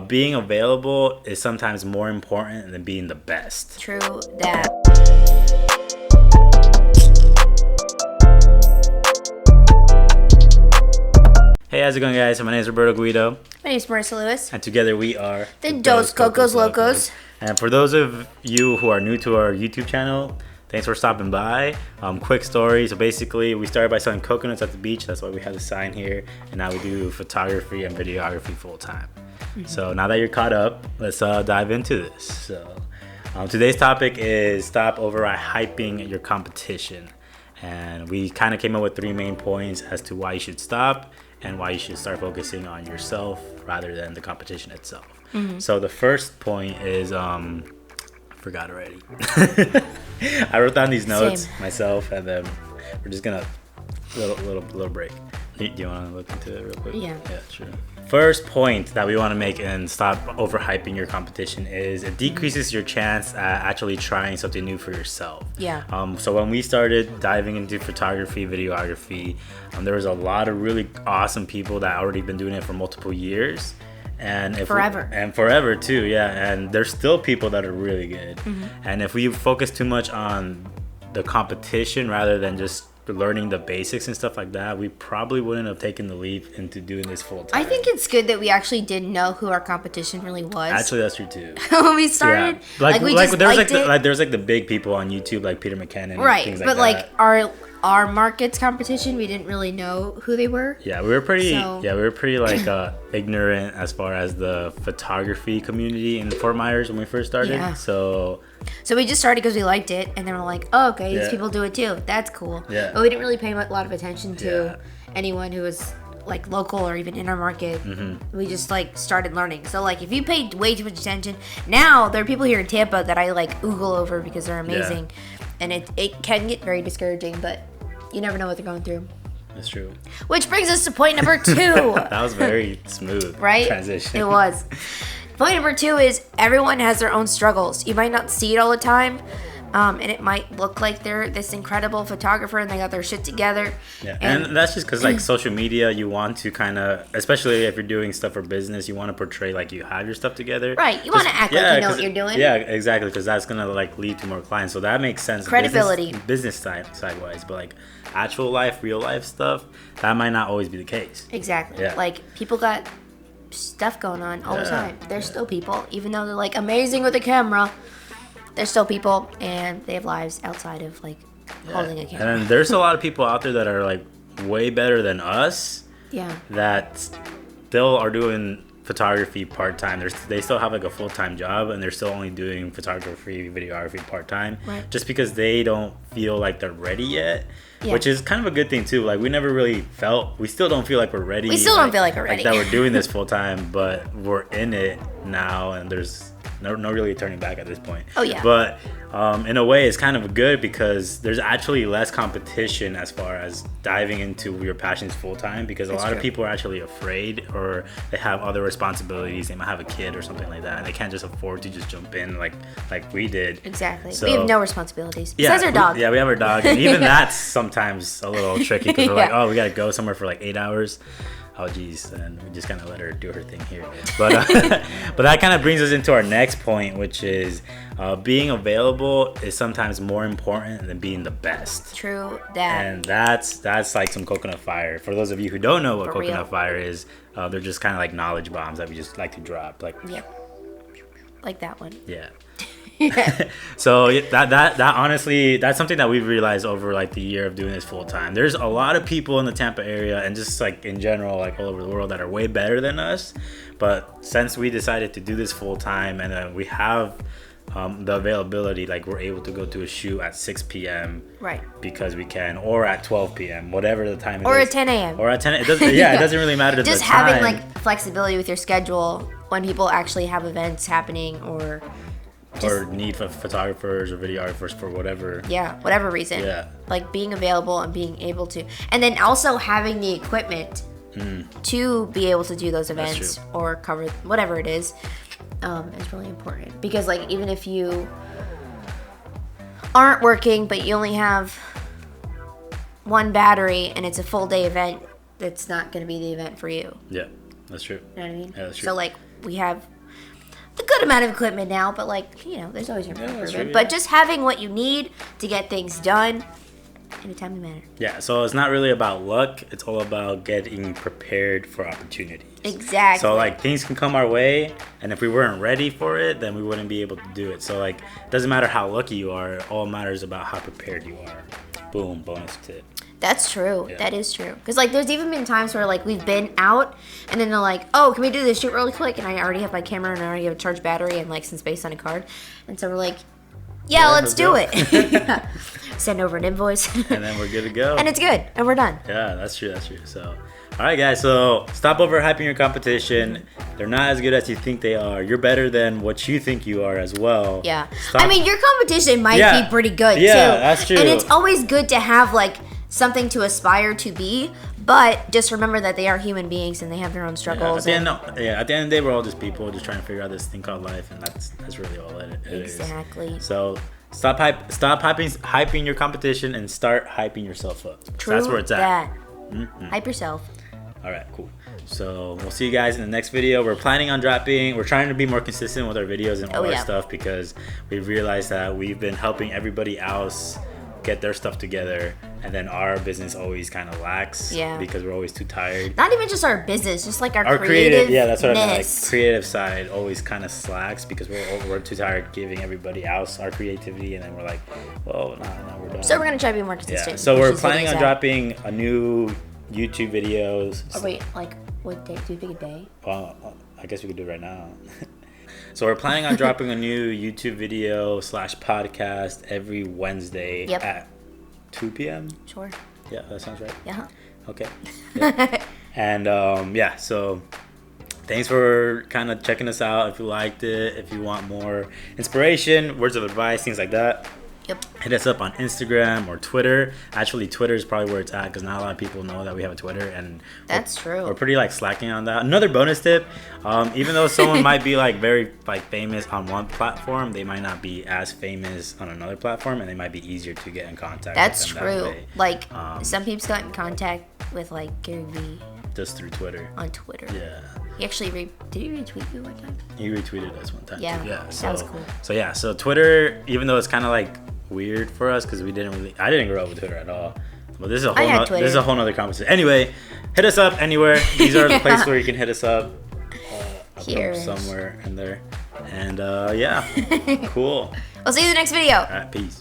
Being available is sometimes more important than being the best. True that. Hey, how's it going, guys? My name is Roberto Guido. My name is Marissa Lewis. And together we are The Dos Cocos Locos. And for those of you who are new to our YouTube channel, thanks for stopping by. Quick story. So basically, we started by selling coconuts at the beach. That's why we have the sign here. And now we do photography and videography full time. Mm-hmm. So now that you're caught up, let's dive into this. So today's topic is stop overhyping your competition. And we kind of came up with 3 main points as to why you should stop and why you should start focusing on yourself rather than the competition itself. Mm-hmm. So the first point is, I forgot already. I wrote down these notes myself, and then we're just gonna little break. Do you want to look into it real quick? Yeah, sure. First point that we want to make and stop overhyping your competition is it decreases your chance at actually trying something new for yourself. Yeah. So when we started diving into photography, videography, there was a lot of really awesome people that already been doing it for multiple years. And forever too, yeah. And there's still people that are really good. Mm-hmm. And if we focus too much on the competition rather than just learning the basics and stuff like that, we probably wouldn't have taken the leap into doing this full time. I think it's good that we actually didn't know who our competition really was. Actually, that's true too. When we started, there's like the big people on YouTube, like Peter McKinnon, right? Things but like our market's competition, we didn't really know who they were. Yeah, we were pretty like ignorant as far as the photography community in Fort Myers when we first started. Yeah. So we just started because we liked it, and then we're like, oh, okay, these people do it too. That's cool. Yeah. But we didn't really pay a lot of attention to anyone who was like local or even in our market. Mm-hmm. We just like started learning. So like if you paid way too much attention, now there are people here in Tampa that I like oogle over because they're amazing. Yeah. And it can get very discouraging, but you never know what they're going through. That's true. Which brings us to point number 2. That was very smooth, right? Transition. It was. Point number 2 is everyone has their own struggles. You might not see it all the time, and it might look like they're this incredible photographer and they got their shit together. Yeah, and that's just because like social media, you want to kind of, especially if you're doing stuff for business, you want to portray like you have your stuff together. Right, you want to act like you know what you're doing. Yeah, exactly, because that's gonna like lead to more clients. So that makes sense. Credibility. Business side wise, but like actual life, real life stuff, that might not always be the case. Exactly. Yeah. Like people got stuff going on all the time. They're still people, even though they're like amazing with a camera. They're still people, and they have lives outside of like holding a camera. And there's a lot of people out there that are like way better than us. Yeah. That still are doing photography part-time. They still have like a full-time job, and they're still only doing photography, videography part-time. Right. Just because they don't feel like they're ready yet. Yeah. Which is kind of a good thing too. Like we never really we still don't feel like we're ready. We still don't feel like we're ready. Like that we're doing this full-time, but we're in it now, and there's no really turning back at this point. Oh yeah. But in a way, it's kind of good because there's actually less competition as far as diving into your passions full time. Because a lot of people are actually afraid, or they have other responsibilities. They might have a kid or something like that, and they can't just afford to just jump in like we did. Exactly. So, we have no responsibilities besides our dog. We have our dog, and even that's sometimes a little tricky because we're like, oh, we gotta go somewhere for like 8 hours. Oh geez, and we just kind of let her do her thing here. But but that kind of brings us into our next point, which is being available is sometimes more important than being the best. True that. And that's like some coconut fire. For those of you who don't know what coconut fire is, they're just kind of like knowledge bombs that we just like to drop. Like like that one. Yeah. So that honestly, that's something that we've realized over like the year of doing this full time. There's a lot of people in the Tampa area and just like in general, like all over the world, that are way better than us. But since we decided to do this full time, and we have the availability, like we're able to go to a shoot at 6 p.m. Right. Because we can, or at 12 p.m. whatever the time it is. Or at 10 a.m. Or at 10. It doesn't. Yeah, it doesn't really matter. Just having like flexibility with your schedule when people actually have events happening, or need for photographers or videographers for whatever reason. Yeah. Like being available and being able to, and then also having the equipment to be able to do those events or cover whatever it is really important. Because like even if you aren't working but you only have one battery and it's a full day event, that's not going to be the event for you. Yeah, that's true. You know what I mean? Yeah, that's true. So like we have a good amount of equipment now, but like, you know, there's always room for improvement. true, But just having what you need to get things done in a timely manner. Yeah, so it's not really about luck. It's all about getting prepared for opportunities. Exactly. So like things can come our way, and if we weren't ready for it, then we wouldn't be able to do it. So like it doesn't matter how lucky you are. It all matters about how prepared you are. Boom, bonus tip. That's true. Yeah. That is true. Because, like, there's even been times where, like, we've been out, and then they're like, oh, can we do this shoot really quick? And I already have my camera, and I already have a charged battery and, like, some space on a card. And so we're like, yeah, let's do it. Send over an invoice. And then we're good to go. And it's good. And we're done. Yeah, that's true. So, all right, guys. So stop overhyping your competition. They're not as good as you think they are. You're better than what you think you are as well. Yeah. Stop. I mean, your competition might be pretty good, too. Yeah, that's true. And it's always good to have, like, something to aspire to be, but just remember that they are human beings and they have their own struggles. At the end of the day, we're all just people just trying to figure out this thing called life, and that's really all it is. Exactly. So stop hyping your competition and start hyping yourself up. True. That's where it's at. Hype yourself. All right, cool. So we'll see you guys in the next video. We're planning on dropping. We're trying to be more consistent with our videos and all our stuff because we realized that we've been helping everybody else get their stuff together, and then our business always kind of lacks because we're always too tired. Not even just our business, just like our creative. Yeah, that's what I meant. Like, creative side always kind of slacks because we're too tired giving everybody else our creativity, and then we're like, well, no, we're done. So we're gonna try to be more consistent. Yeah. So we're planning on dropping a new YouTube videos. Oh wait, like what day? Do you pick a day? Well, I guess we could do it right now. So we're planning on dropping a new YouTube video / podcast every Wednesday at 2 p.m. Sure. Yeah, that sounds right. Yeah. Okay. Yeah. And so thanks for kind of checking us out. If you liked it, if you want more inspiration, words of advice, things like that. Yep. Hit us up on Instagram or Twitter. Actually, Twitter is probably where it's at because not a lot of people know that we have a Twitter, and that's true. We're pretty like slacking on that. Another bonus tip: even though someone might be like very like famous on one platform, they might not be as famous on another platform, and they might be easier to get in contact. That's with them true. That way. Like some people got in contact with like Gary Vee just through Twitter. On Twitter. Yeah. He actually did he retweet you one time? He retweeted us one time. Yeah. Too. Yeah. That was cool. So Twitter, even though it's kind of like weird for us because I didn't grow up with Twitter at all. But this is a whole nother conversation. Anyway, hit us up anywhere. These are the places where you can hit us up. Here somewhere in there. And cool. We'll see you in the next video. All right, peace.